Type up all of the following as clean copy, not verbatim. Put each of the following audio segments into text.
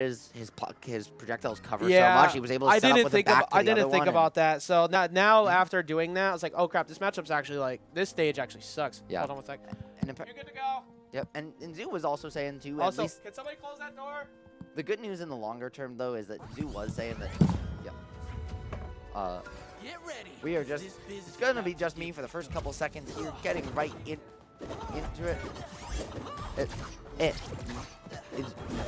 his projectiles cover so much, he was able to set up with the back to the other one. I didn't think about that. So now after doing that, I was like, oh crap, this matchup's actually like, this stage actually sucks. Yeah. Hold on one sec. And You're good to go. Yep, and Zoo was also saying too. Also, at least can somebody close that door? the good news in the longer term though is that Zoo was saying that, Get ready. we are just, it's gonna be just me for the first couple seconds here, getting right into it. It's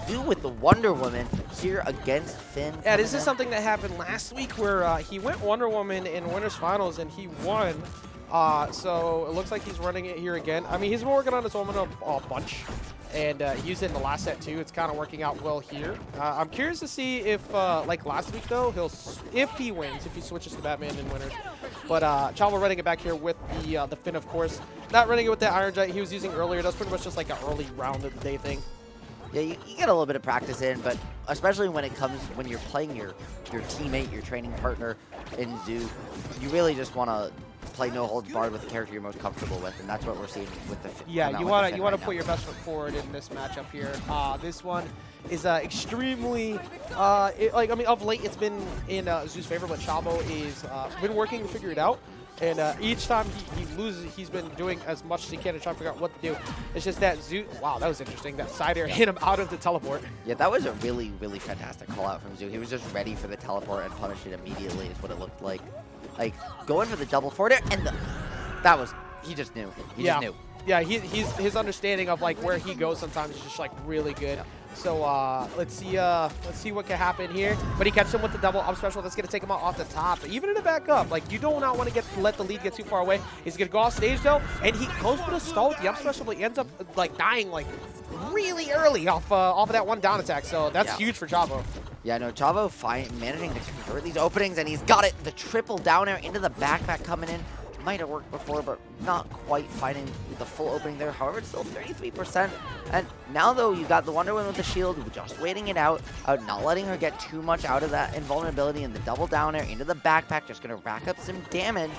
Zoo with the Wonder Woman here against Finn. Yeah, this is something that happened last week where he went Wonder Woman in Winners Finals and he won. So it looks like he's running it here again. I mean, he's been working on his woman a bunch, and he used it in the last set too. It's kind of working out well here. I'm curious to see if, like last week though, if he wins, if he switches to Batman in Winners. But Chavo running it back here with the Finn, of course. Not running it with that Iron Giant he was using earlier. That's pretty much just like an early round of the day thing. Yeah, you get a little bit of practice in, but especially when when you're playing your teammate, your training partner in Zoo, you really just want to play no holds barred with the character you're most comfortable with, and that's what we're seeing with the Finn. Yeah, you want to put your best foot forward in this matchup here. This one is extremely I mean, of late it's been in Zoo's favor, but Chavo is been working to figure it out. And each time he loses, he's been doing as much as he can to try to figure out what to do. It's just that Zoo, wow, that was interesting. That side air hit him out of the teleport. Yeah, that was a really, really fantastic call out from Zoo. He was just ready for the teleport and punished it immediately is what it looked like. Like, going for the double forward air, and he just knew. He just knew. Yeah, his understanding of like where he goes sometimes is just like really good. So let's see what can happen here. But he catches him with the double up special. That's gonna take him out off the top. But even in the back up, like you do not want to let the lead get too far away. He's gonna go off stage though, and he goes for the stall with the up special, but he ends up like dying like really early off of that one down attack. So that's huge for Chavo. Yeah, no, Chavo managing to convert these openings, and he's got it. The triple down air into the backpack coming in. Might have worked before, but not quite finding the full opening there. However, it's still 33%. And now, though, you got the Wonder Woman with the shield, just waiting it out, not letting her get too much out of that invulnerability, and the double down air into the backpack, just going to rack up some damage.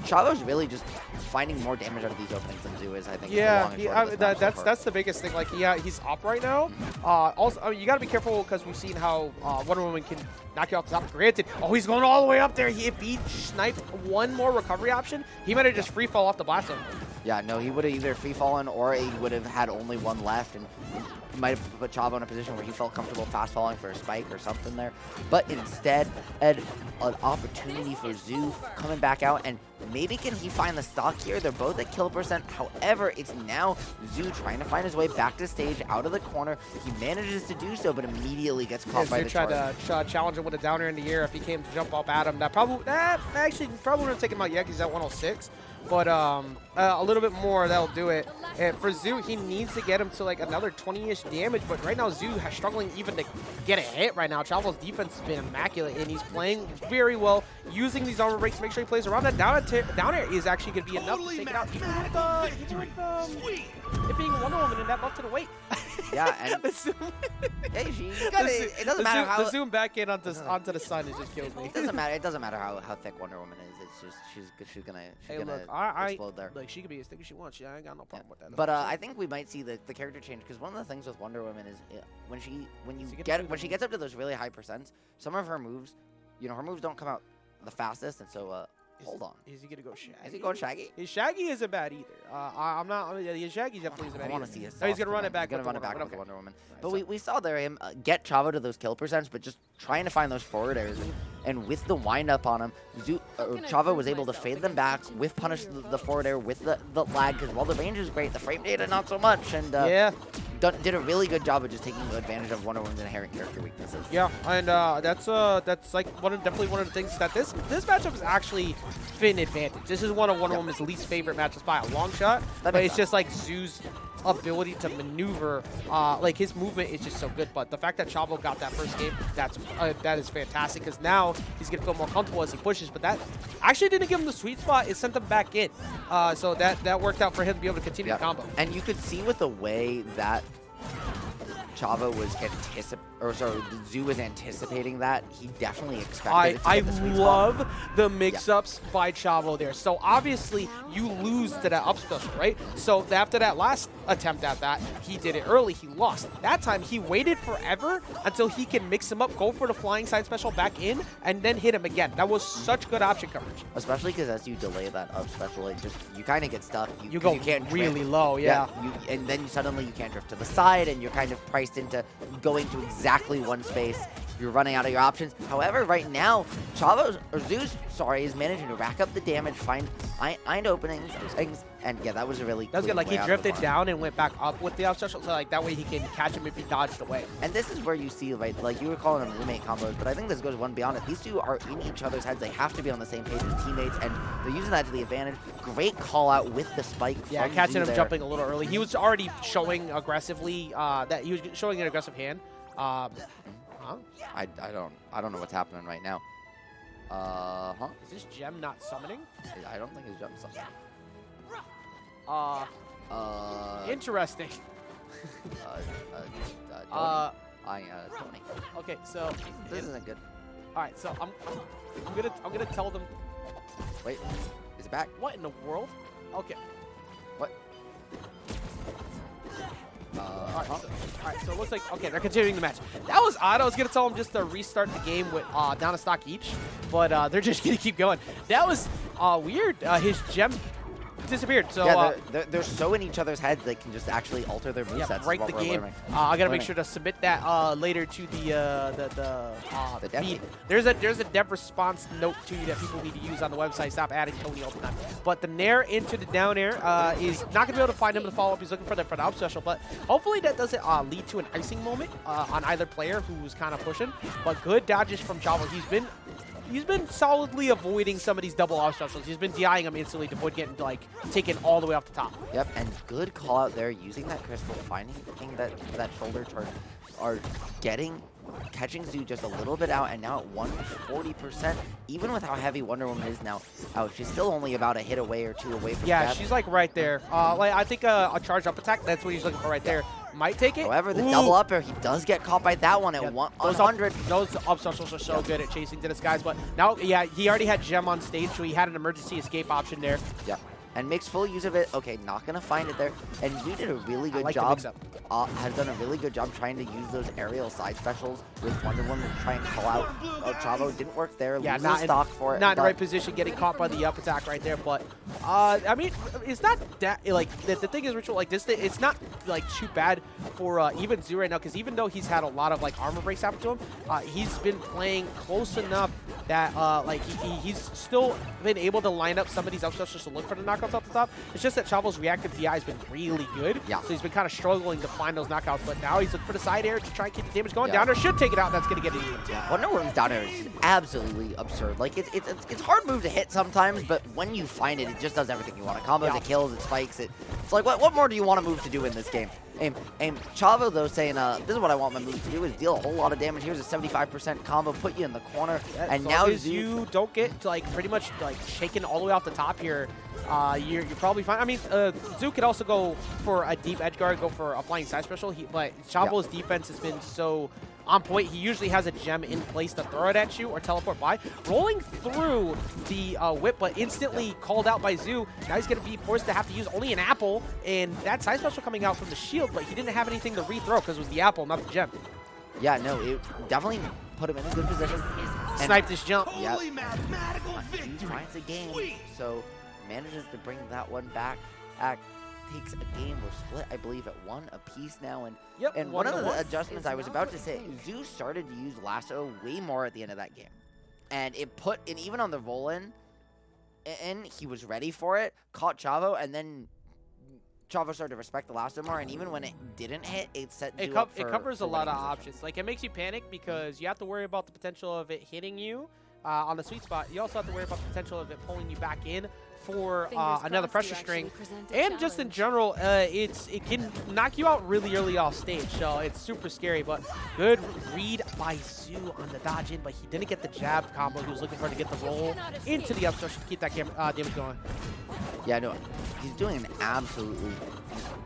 Chavo's really just finding more damage out of these openings than Zoo is, I think. Yeah, that's the biggest thing. Like, yeah, he's up right now. Also, I mean, you got to be careful because we've seen how Wonder Woman can knock you off the top. Granted, he's going all the way up there. If he sniped one more recovery option, he might have just free fall off the blast zone. Yeah, no, he would have either free fallen or he would have had only one left, and might have put Chavo in a position where he felt comfortable fast falling for a spike or something there. But instead, an opportunity for Zoo coming back out, and maybe can he find the stock here? They're both at kill percent. However, it's now Zoo trying to find his way back to stage, out of the corner. He manages to do so, but immediately gets caught by the charge. Tried to challenge him with a down air in the air. If he came to jump up at him, that probably wouldn't have taken him out yet because he's at 106. But a little bit more, that'll do it. And for Zoo, he needs to get him to like another 20-ish damage. But right now, Zoo is struggling even to get a hit right now. Chavo's defense has been immaculate, and he's playing very well, using these armor breaks to make sure he plays around. That down air is actually going to be enough to take it out, even with it being Wonder Woman and that buff to the weight. Yeah, and hey, it doesn't matter how the zoom back in onto the sun. It just kills me. It doesn't matter how thick Wonder Woman is. It's just she's gonna explode there. Like she could be as thick as she wants. Yeah, I ain't got no problem with that. But I think we might see the character change, because one of the things with Wonder Woman is when she gets up to those really high percents, some of her moves, her moves don't come out the fastest, and so hold on. Is he gonna go Shaggy? Is he going Shaggy? His Shaggy isn't bad either. I'm not. His Shaggy definitely isn't bad. I want to see his. No, he's gonna run it back. He's gonna run it back with the Wonder Woman. But we saw there him get Chavo to those kill percents, but just trying to find those forward airs, and with the wind up on him, Chavo was able to fade them back with punish the forward air with the lag, because while the range is great, the frame data not so much, and did a really good job of just taking advantage of Wonder Woman's inherent character weaknesses. Yeah, and that's like definitely one of the things that this matchup is actually Finn advantage. This is one of Wonder Woman's least favorite matchups by a long shot, but it's just like Zoo's ability to maneuver, like his movement is just so good. But the fact that Chavo got that first game, that is fantastic, because now he's gonna feel more comfortable as he pushes. But that actually didn't give him the sweet spot; it sent him back in. So that worked out for him to be able to continue the combo. And you could see with the way that Chavo was Zoo was anticipating that. He definitely expected it to I get the sweet spot. love the mix-ups by Chavo there. So obviously you lose to that up special, right? So after that last attempt at that, he did it early, he lost. That time he waited forever until he can mix him up, go for the flying side special back in, and then hit him again. That was such good option coverage. Especially because as you delay that up special, it just you kind of get stuck. You go can't really drift. low, yeah. And then suddenly you can't drift to the side, and you're kind of priced into going to exactly one space. You're running out of your options. However, right now, Zeus is managing to rack up the damage, find iron openings, and yeah, that was a really That was good. Like, he way out of the drifted farm. down and went back up with the up special, so like that way he can catch him if he dodged away. And this is where you see, right, like you were calling them roommate combos, but I think this goes one beyond it. These two are in each other's heads. They have to be on the same page as teammates, and they're using that to the advantage. Great call out with the spike. Yeah, from catching Zoo him there. jumping a little early. He was already showing aggressively that he was showing an aggressive hand. Huh? I don't know what's happening right now. Is this gem not summoning? I don't think it's jumping something. Interesting. Tony. Okay, so This isn't good. all right, so I'm gonna tell them. Wait, is it back? What in the world? Okay. What? All right, so it looks like, okay, they're continuing the match. That was odd. I was going to tell them just to restart the game with down a stock each, but they're just going to keep going. That was weird. His gem disappeared. So yeah, they're so in each other's heads they can just actually alter their movesets. yeah, is break what the we're game. learning. I gotta make sure to submit that later to the dev feed. team. There's a dev response note to you that people need to use on the website. Stop adding Tony all the time. But the nair into the down air is not gonna be able to find him in the follow up. He's looking for the up special, but hopefully that doesn't lead to an icing moment on either player who's kind of pushing. But good dodges from Chavo. He's been solidly avoiding some of these double off specials. He's been DIing them instantly to avoid getting like taken all the way off the top. Yep, and good call out there using that crystal, finding that shoulder turn, are catching Zoo just a little bit out, and now at 140%. Even with how heavy Wonder Woman is now out, she's still only about a hit away or two away from Yeah, death. she's like right there. Like I think a charge up attack, that's what he's looking for right there. Might take it. However, the Ooh. double up air, he does get caught by that one at Yeah, 100. Those up specials are so good at chasing to this guys, but now, yeah, he already had Gem on stage, so he had an emergency escape option there. Yeah, and makes full use of it. Okay, not gonna find it there. And Zoo did a really good like the job. mix-up. Has done a really good job trying to use those aerial side specials with Wonder Woman to try and call out Chavo. Didn't work there. Yeah, Loses stock for it. Not in the but- right position, getting caught by the up attack right there. But I mean, it's not that like the thing is, Ritual, like this. It's not like too bad for even Zoo right now, because even though he's had a lot of like armor breaks happen to him, he's been playing close enough that like he's still been able to line up some of these up specials to look for the knockouts off the top. It's just that Chavo's reactive DI has been really good. Yeah. So he's been kind of struggling to find those knockouts, but now he's looking for the side air to try and keep the damage going. Yeah. Down there should take it out. That's going to get it even. Wonder Woman's down air is absolutely absurd. Like it's hard move to hit sometimes, but when you find it, it just does everything you want. It combos, Yeah. it kills, it spikes. It's like what more do you want a move to do in this game? And Chavo though saying, this is what I want my move to do, is deal a whole lot of damage. Here's a 75% combo, put you in the corner, Yeah, and as now long as Zoo, you don't get to, like pretty much like shaken all the way off the top here, you're probably fine. I mean, Zoo could also go for a deep edge guard, go for a flying side special. But Chavo's defense has been so on point. He usually has a gem in place to throw it at you or teleport by. Rolling through the whip, but instantly called out by Zoo. Now he's going to be forced to have to use only an apple, and that side special coming out from the shield, but he didn't have anything to rethrow because it was the apple, not the gem. yeah, no, it definitely put him in a good position. And Sniped his jump. Yep. He finds a game, so manages to bring that one back. Takes a game. We're split, I believe, at 1 apiece now. And Yep, and one one of to the one. adjustments I was about to say, Zoo started to use Lasso way more at the end of that game, and even on the roll in, he was ready for it. Caught Chavo, and then Chavo started to respect the Lasso more. And even when it didn't hit, it set Zoo up It for covers a lot winning of position. options. Like, it makes you panic because you have to worry about the potential of it hitting you on the sweet spot. You also have to worry about the potential of it pulling you back in for another pressure string. And just in general, it can knock you out really early off stage, so it's super scary. But good read by Zoo on the dodge in, but he didn't get the jab combo he was looking for to get the roll into the up to keep that damage going. Yeah, no, he's doing an absolutely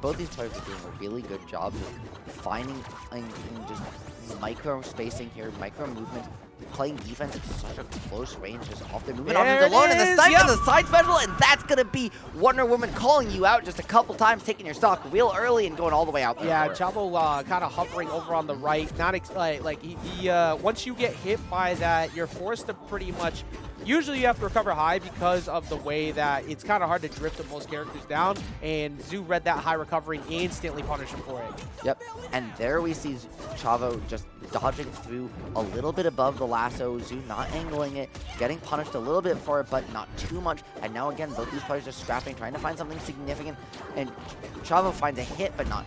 both these players are doing a really good job of finding and just micro spacing here, micro movement, playing defense at such a close range, just off their movement onto the loan, and the snipe and the side special, and that's gonna be Wonder Woman calling you out just a couple times, taking your stock real early and going all the way out there. Yeah, Chavo kind of hovering over on the right. Not like he once you get hit by that, you're forced to pretty much. Usually you have to recover high because of the way that it's kind of hard to drift most characters down, and Zoo read that high recovery and instantly punished him for it. Yep, and there we see Chavo just dodging through a little bit above the lasso, Zoo not angling it, getting punished a little bit for it, but not too much. And now again, both these players are scrapping, trying to find something significant, and Chavo finds a hit, but not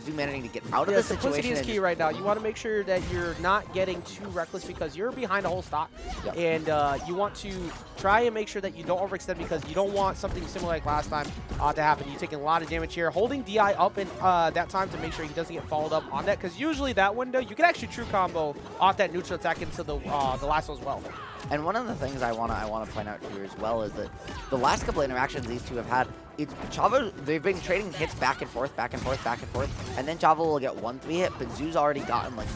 Zoo managing to get out of the situation. Simplicity is key right now. You want to make sure that you're not getting too reckless because you're behind a whole stock, and you want to try and make sure that you don't overextend because you don't want something similar like last time to happen. You're taking a lot of damage here. Holding DI up in that time to make sure he doesn't get followed up on that, because usually that window, you can actually true combo off that neutral attack into the lasso as well. And one of the things I wanna point out here as well is that the last couple of interactions these two have had, it's Chavo, they've been trading hits back and forth, and then Chavo will get 1 3-hit, but Zoo's already gotten like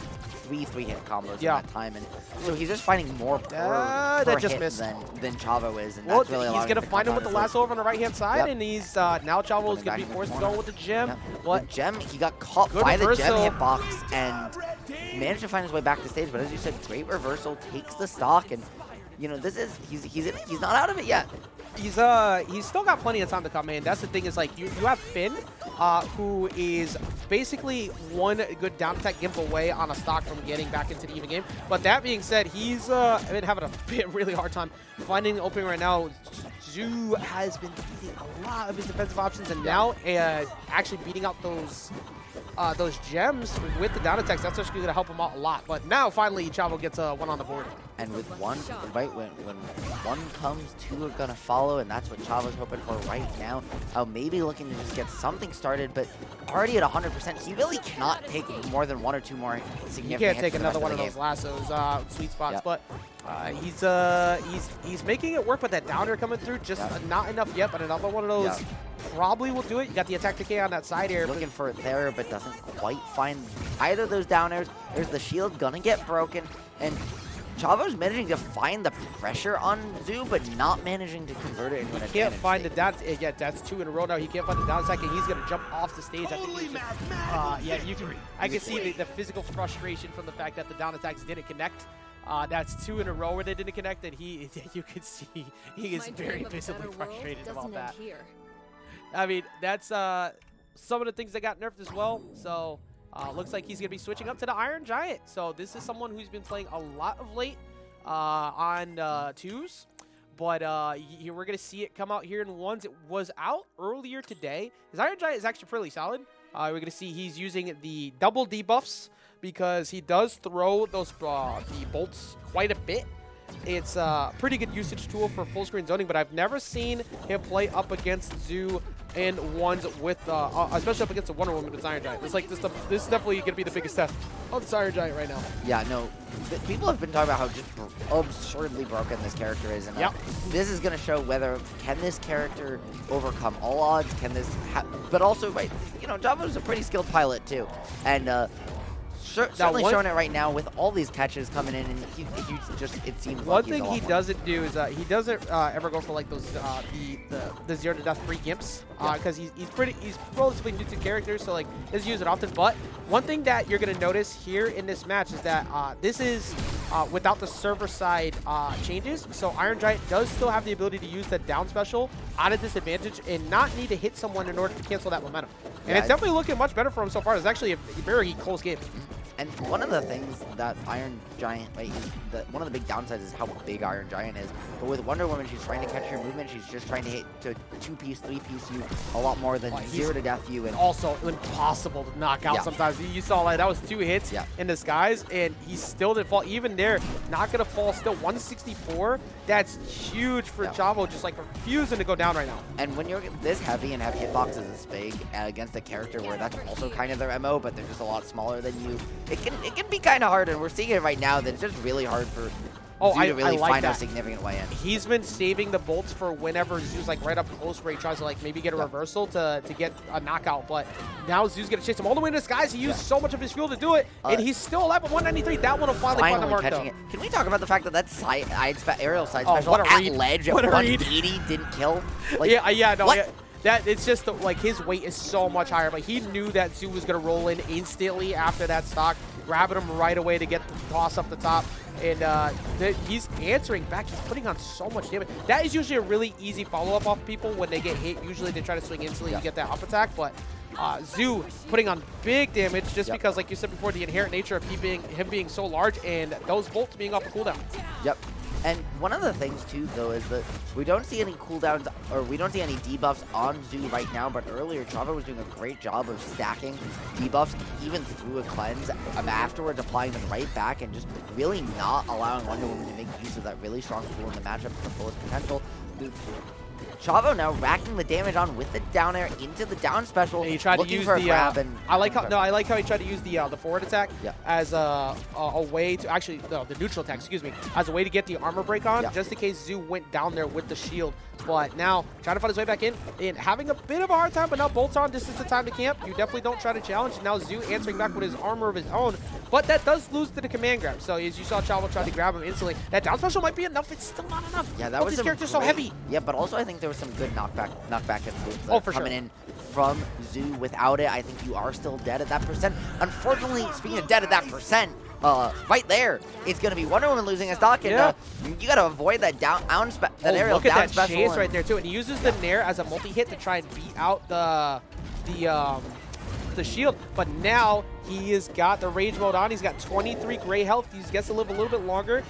3 3-hit combos in that time, and so he's just finding more per hit than Chavo is, and that's really he's going to find him with the lasso over on the right-hand side, and he's now Chavo is going to be forced to go with the gem. The gem, he got caught by the gem hitbox and managed to find his way back to stage, but as you said, great reversal, takes the stock, and you know, this is he's not out of it yet. He's still got plenty of time to come in. That's the thing, is like you have Finn, who is basically one good down attack giveaway on a stock from getting back into the even game. But that being said, he's been having a really hard time finding the opening right now. Zoo has been beating a lot of his defensive options, and now actually beating out those gems with the down attacks. That's actually going to help him out a lot. But now finally Chavo gets one on the board. And with one, right when one comes, two are going to follow, and that's what Chavo's hoping for right now. Maybe looking to just get something started, but already at 100%, he really cannot take more than 1 or 2 more significant hits. He can't take another one of those lassos, sweet spots, but he's making it work with that downer coming through. Just not enough yet, but another one of those probably will do it. You got the attack decay on that side here. Looking for it there, but doesn't quite find either of those downers. There's the shield gonna get broken, and Chavo's managing to find the pressure on Zoo, but not managing to convert it into an advantage. He can't find the down. Yeah, that's 2 in a row now. He can't find the down attack, and he's going to jump off the stage. I think he's just, I can see the physical frustration from the fact that the down attacks didn't connect. That's 2 in a row where they didn't connect, and you could see he is very visibly frustrated about that. I mean, that's some of the things that got nerfed as well. So looks like he's going to be switching up to the Iron Giant. So this is someone who's been playing a lot of late on 2s. But we're going to see it come out here in 1s. It was out earlier today. His Iron Giant is actually pretty solid. We're going to see he's using the double debuffs because he does throw those the bolts quite a bit. It's a pretty good usage tool for full screen zoning, but I've never seen him play up against Zoo in 1s with, especially up against a Wonder Woman with Iron Giant. It's like this is definitely going to be the biggest test of this Iron Giant right now. Yeah, no, people have been talking about how just absurdly broken this character is, and this is going to show whether can this character overcome all odds. Can this, but also, right, you know, Chavo's a pretty skilled pilot too, and certainly showing it right now with all these catches coming in, and he just, it seems one like thing he doesn't do is he doesn't ever go for like those the 0 to death free gimps because he's relatively new to characters, so like doesn't use it often. But one thing that you're gonna notice here in this match is that this is without the server side changes, so Iron Giant does still have the ability to use the down special out of disadvantage and not need to hit someone in order to cancel that momentum. And it's definitely looking much better for him so far. It's actually a very close game. And one of the things that Iron Giant, right, one of the big downsides is how big Iron Giant is. But with Wonder Woman, she's trying to catch your movement. She's just trying to hit to 2-piece, 3-piece you a lot more than 0 to death you. And also impossible to knock out sometimes. You saw like that was 2 hits in disguise, and he still didn't fall. Even there, not gonna fall still. 164. That's huge for Chavo, just like refusing to go down right now. And when you're this heavy and have hitboxes this big against a character where that's also kind of their MO, but they're just a lot smaller than you, it can be kind of hard, and we're seeing it right now that it's just really hard for Oh, Zoo to really like find a that. significant way in. He's been saving the bolts for whenever Zoo's like right up close where he tries to like maybe get a reversal to get a knockout. But now Zoo's gonna chase him all the way into the skies. He used so much of his fuel to do it, and he's still alive at 193. That one will finally find the mark though. Can we talk about the fact that that aerial side Oh, special what a at read. ledge at What a read. 180 didn't kill? Like, That it's just like his weight is so much higher, but he knew that Zoo was gonna roll in instantly after that stock, grabbing him right away to get the toss up the top, and he's answering back. He's putting on so much damage. That is usually a really easy follow-up off people when they get hit. Usually they try to swing instantly and get that up attack, but Zoo putting on big damage just because, like you said before, the inherent nature of him being so large and those bolts being off the cooldown. Yep. And one of the things, too, though, is that we don't see any cooldowns, or we don't see any debuffs on Zoo right now, but earlier, Chavo was doing a great job of stacking debuffs, even through a cleanse, afterwards applying them right back, and just really not allowing Wonder Woman to make use of that really strong tool in the matchup to the fullest potential. Chavo now racking the damage on with the down air into the down special. And he tried to use for a the grab and I like how he tried to use the forward attack as a way to actually the neutral attack, excuse me, as a way to get the armor break on, just in case Zoo went down there with the shield. But now trying to find his way back in and having a bit of a hard time, but now bolts on. This is the time to camp. You definitely don't try to challenge. Now Zoo answering back with his armor of his own, but that does lose to the command grab. So as you saw, Chavo try to grab him instantly. That down special might be enough. It's still not enough. Yeah, that was this character's so heavy. Yeah, but also I think there was some good knockback influence for coming in from Zoo. Without it, I think you are still dead at that percent. Unfortunately, speaking of dead at that percent, right there, it's going to be Wonder Woman losing a stock, and you got to avoid that aerial look at down that special. chase right there too, and he uses the Nair as a multi-hit to try and beat out the shield, but now he has got the rage mode on. He's got 23 gray health. He gets to live a little bit longer.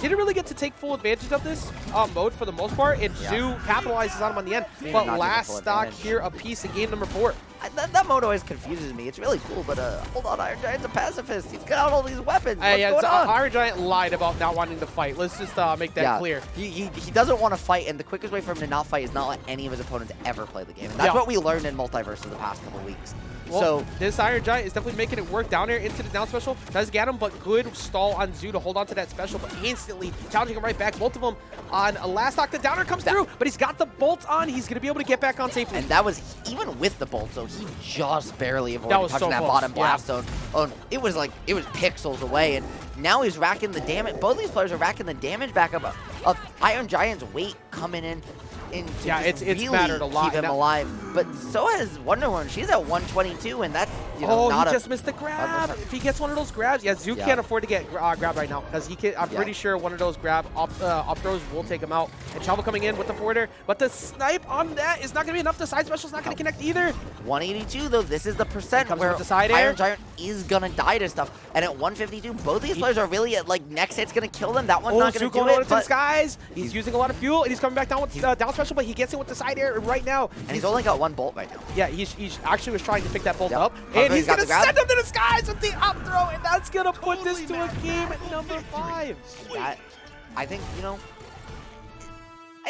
Didn't really get to take full advantage of this mode for the most part, and Zoo capitalizes on him on the end. But last stock here apiece in game number 4. That mode always confuses me. It's really cool, but hold on, Iron Giant's a pacifist. He's got all these weapons. What's going on? Iron Giant lied about not wanting to fight. Let's just make that clear. He doesn't want to fight, and the quickest way for him to not fight is not let any of his opponents ever play the game. And that's what we learned in MultiVersus the past couple weeks. Well, so this Iron Giant is definitely making it work down there into the down special. Does get him, but good stall on Zoo to hold on to that special, but instantly challenging him right back. Both of them on a last stock. The downer comes through, but he's got the bolt on. He's going to be able to get back on safely. And that was, even with the bolt, so he just barely avoided touching that bottom blast zone. Oh, it was pixels away, and now he's racking the damage. Both these players are racking the damage back up of Iron Giant's weight coming in. It's really mattered a lot. Keep him alive, but so has Wonder Woman. She's at 122, and that's he just missed the grab. If he gets one of those grabs, Zoo can't afford to get grabbed right now because he can. I'm pretty sure one of those up throws will take him out. And Chavo coming in with the forwarder, but the snipe on that is not going to be enough. The side special is not going to connect either. 182 though. This is the percent where the side air. Iron Giant is gonna die to stuff, and at 152, both these players are really at next hit's gonna kill them. That one's not gonna do it. To the skies. He's using a lot of fuel, and he's coming back down with down special, but he gets it with the side air right now. And he's only got one bolt right now. Yeah, he's actually was trying to pick that bolt up, and he's going to send him to the skies with the up throw, and that's going to put this to a game at number 5. I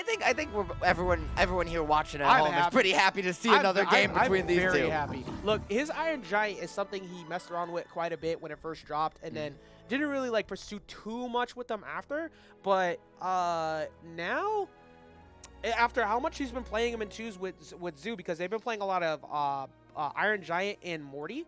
think, I think everyone here watching at home is pretty happy to see another game between these two. I'm very happy. Look, his Iron Giant is something he messed around with quite a bit when it first dropped, and then didn't really pursue too much with them after. But now, after how much he's been playing him in twos with Zoo, because they've been playing a lot of Iron Giant and Morty.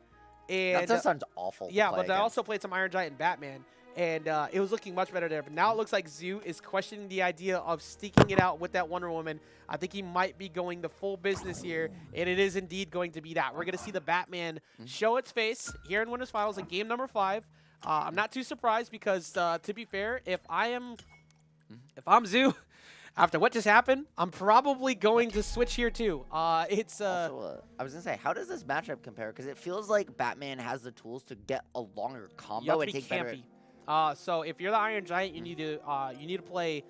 And that sounds awful. Yeah, but I also played some Iron Giant and Batman, and it was looking much better there. But now it looks like Zoo is questioning the idea of sneaking it out with that Wonder Woman. I think he might be going the full business here, and it is indeed going to be that. We're going to see the Batman show its face here in Winners Finals in game number 5. I'm not too surprised because, to be fair, if I'm Zoo, after what just happened, I'm probably going to switch here too. Also, I was gonna say, how does this matchup compare? Because it feels like Batman has the tools to get a longer combo and take better. So if you're the Iron Giant, you need to play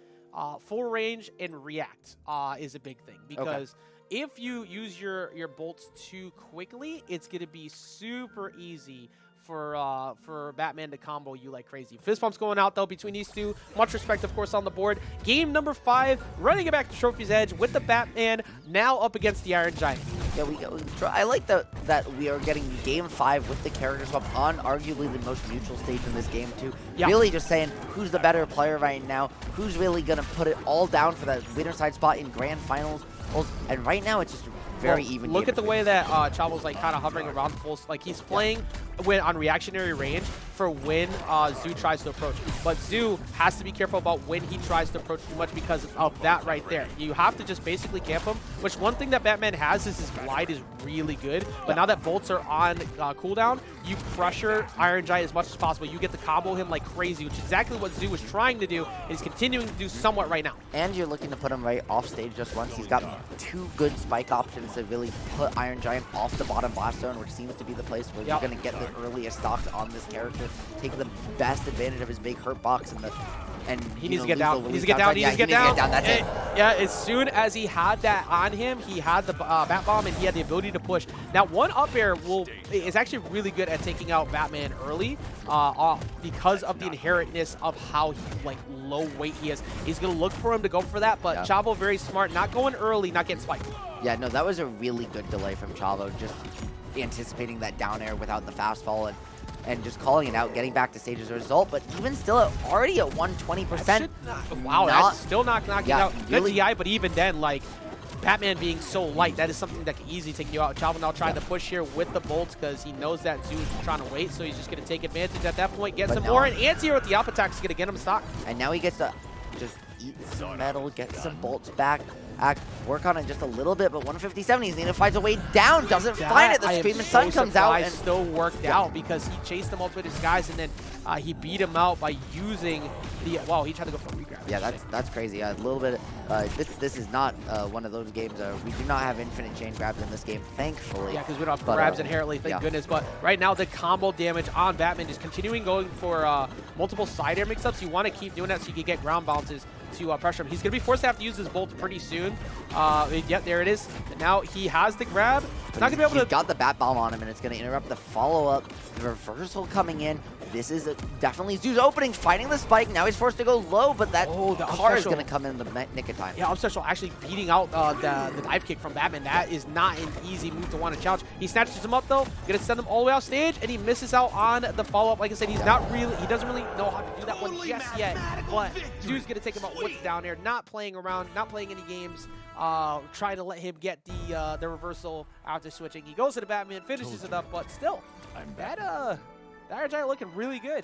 full range and react is a big thing, because if you use your bolts too quickly, it's gonna be super easy for Batman to combo you like crazy. Fist bumps going out though between these two. Much respect, of course, on the board. Game number 5, running it back to Trophy's Edge with the Batman now up against the Iron Giant. Yeah, I like that we are getting game 5 with the character swap on arguably the most neutral stage in this game too. Yeah. Really just saying who's the better player right now, who's really gonna put it all down for that winner side spot in grand finals. And right now it's just very even. Look at the way that Chavo's like kind of hovering around full, like he's playing on reactionary range for when Zoo tries to approach. But Zoo has to be careful about when he tries to approach too much because of that right there. You have to just basically camp him, which one thing that Batman has is his glide is really good. But now that bolts are on cooldown, you pressure Iron Giant as much as possible. You get to combo him like crazy, which is exactly what Zoo was trying to do and he's continuing to do somewhat right now. And you're looking to put him right off stage just once. He's got 2 good spike options to really put Iron Giant off the bottom blast zone, which seems to be the place where you're going to get the earliest stocks on this character, take the best advantage of his big hurt box and he needs to get down. He needs to get down. He needs to get down. That's it. Yeah, as soon as he had that on him, he had the Bat Bomb and he had the ability to push. Now, one up air is actually really good at taking out Batman early because of the inherentness of how low weight he is. He's going to look for him to go for that, but Chavo very smart, not going early, not getting spiked. Yeah, no, that was a really good delay from Chavo, just anticipating that down air without the fast fall and just calling it out, getting back to stage as a result, but even still already at 120%. Wow, that's still not knocking out. Really, good DI, but even then, like, Batman being so light, that is something that can easily take you out. Chavo now trying to push here with the bolts because he knows that Zoo is trying to wait, so he's just going to take advantage at that point, get some more, and Anti-Hero with the up attack is going to get him stock. And now he gets to just eat some metal, get some bolts back, work on it just a little bit, but 157, he's needing to find a way down, doesn't find it. The Screaming Sun comes out and still worked out because he chased him up with his guys and then he beat him out by using the, wow, he tried to go for a regrab. Yeah, that's crazy. A little bit, this is not one of those games. We do not have infinite chain grabs in this game, thankfully. Yeah, because we don't have grabs inherently, thank goodness. But right now, the combo damage on Batman is continuing going for multiple side air mix-ups. You want to keep doing that so you can get ground bounces to pressure him. He's going to be forced to have to use his bolts pretty soon. Yeah, there it is. And now he has the grab. He's not going to be able to... He got the Bat Bomb on him, and it's going to interrupt the follow-up. The reversal coming in. This is definitely Zoo's opening, fighting the spike. Now he's forced to go low, but that car is going to come in the nick of time. Yeah, Obsessional actually beating out the dive kick from Batman. That is not an easy move to want to challenge. He snatches him up, though. Going to send him all the way off stage, and he misses out on the follow-up. Like I said, he doesn't really know how to do that one just yet. But Zoo's going to take him out what's down there, not playing around, not playing any games, trying to let him get the reversal after switching. He goes to the Batman, finishes it up, but still, that Iron Giant looking really good.